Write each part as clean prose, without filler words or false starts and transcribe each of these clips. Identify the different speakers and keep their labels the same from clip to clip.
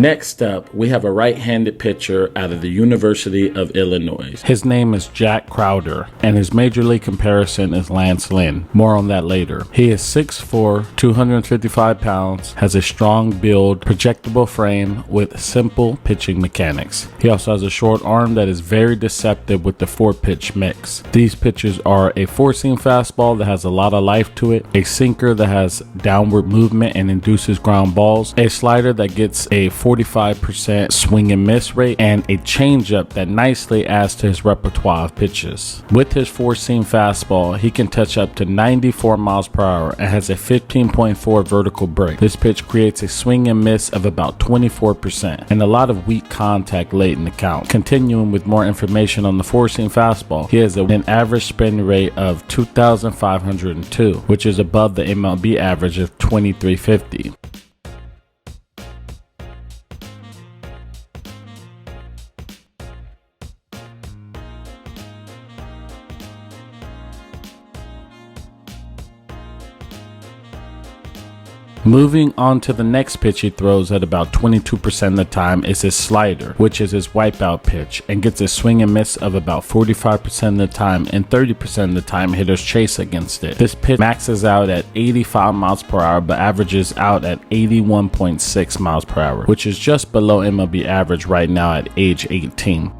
Speaker 1: Next up, we have a right-handed pitcher out of the University of Illinois. His name is Jack Crowder, and his major league comparison is Lance Lynn. More on that later. He is 6'4", 255 pounds, has a strong build, projectable frame with simple pitching mechanics. He also has a short arm that is very deceptive with the 4-pitch mix. These pitches are a 4-seam fastball that has a lot of life to it, a sinker that has downward movement and induces ground balls, a slider that gets a 45% swing and miss rate, and a changeup that nicely adds to his repertoire of pitches. With his 4-seam fastball, he can touch up to 94 miles per hour and has a 15.4 vertical break. This pitch creates a swing and miss of about 24% and a lot of weak contact late in the count. Continuing with more information on the 4-seam fastball, he has an average spin rate of 2,502, which is above the MLB average of 2,350. Moving on to the next pitch he throws at about 22% of the time is his slider, which is his wipeout pitch, and gets a swing and miss of about 45% of the time, and 30% of the time hitters chase against it. This pitch maxes out at 85 miles per hour but averages out at 81.6 miles per hour, which is just below MLB average right now at age 18.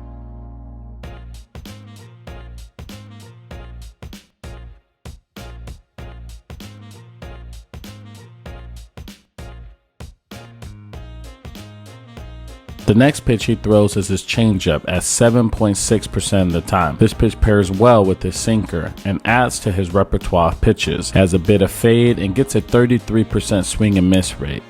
Speaker 1: The next pitch he throws is his changeup at 7.6% of the time. This pitch pairs well with his sinker and adds to his repertoire of pitches, has a bit of fade, and gets a 33% swing and miss rate.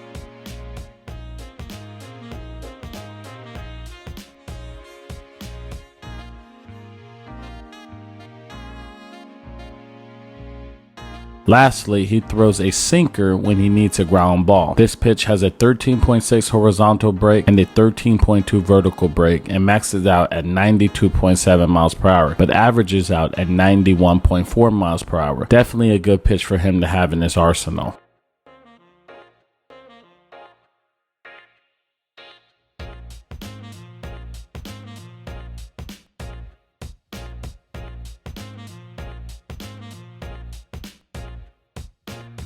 Speaker 1: Lastly, he throws a sinker when he needs a ground ball. This pitch has a 13.6 horizontal break and a 13.2 vertical break and maxes out at 92.7 miles per hour, but averages out at 91.4 miles per hour. Definitely a good pitch for him to have in his arsenal.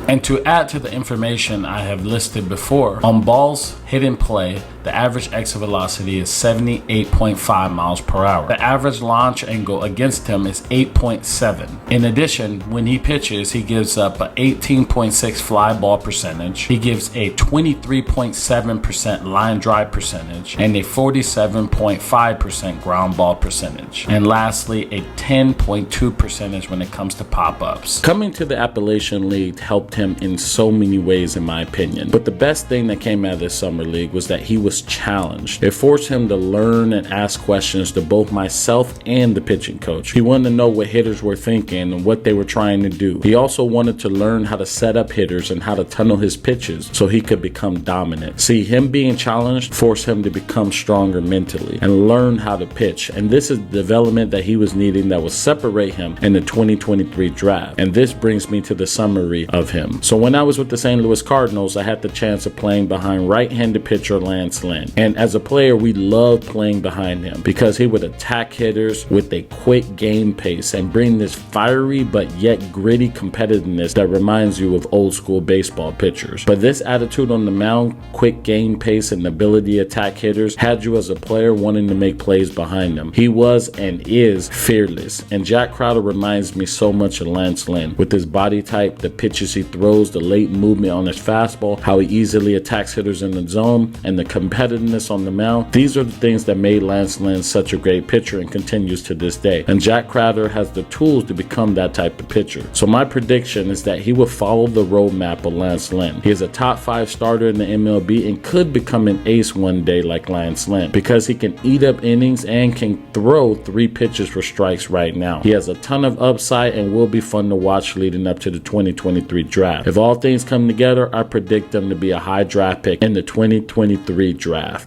Speaker 1: And to add to the information I have listed before, on balls hit in play, the average exit velocity is 78.5 miles per hour. The average launch angle against him is 8.7. In addition, when he pitches, he gives up an 18.6 fly ball percentage. He gives a 23.7% line drive percentage and a 47.5% ground ball percentage. And lastly, a 10.2 percentage when it comes to pop-ups. Coming to the Appalachian League helped him in so many ways, in my opinion. But the best thing that came out of this summer league was that he was challenged. It forced him to learn and ask questions to both myself and the pitching coach. He wanted to know what hitters were thinking and what they were trying to do. He also wanted to learn how to set up hitters and how to tunnel his pitches so he could become dominant. See, him being challenged forced him to become stronger mentally and learn how to pitch. And this is the development that he was needing that will separate him in the 2023 draft. And this brings me to the summary of him. So when I was with the St. Louis Cardinals, I had the chance of playing behind right-handed pitcher Lance Lynn. And as a player, we loved playing behind him because he would attack hitters with a quick game pace and bring this fiery but yet gritty competitiveness that reminds you of old school baseball pitchers. But this attitude on the mound, quick game pace and ability to attack hitters had you as a player wanting to make plays behind him. He was and is fearless. And Jack Crowder reminds me so much of Lance Lynn with his body type, the pitches he throws, the late movement on his fastball, how he easily attacks hitters in the zone, and the competitiveness on the mound. These are the things that made Lance Lynn such a great pitcher and continues to this day. And Jack Crowder has the tools to become that type of pitcher. So my prediction is that he will follow the roadmap of Lance Lynn. He is a top 5 starter in the MLB and could become an ace one day like Lance Lynn because he can eat up innings and can throw 3 pitches for strikes right now. He has a ton of upside and will be fun to watch leading up to the 2023 draft. If all things come together, I predict him to be a high draft pick in the 2023 draft.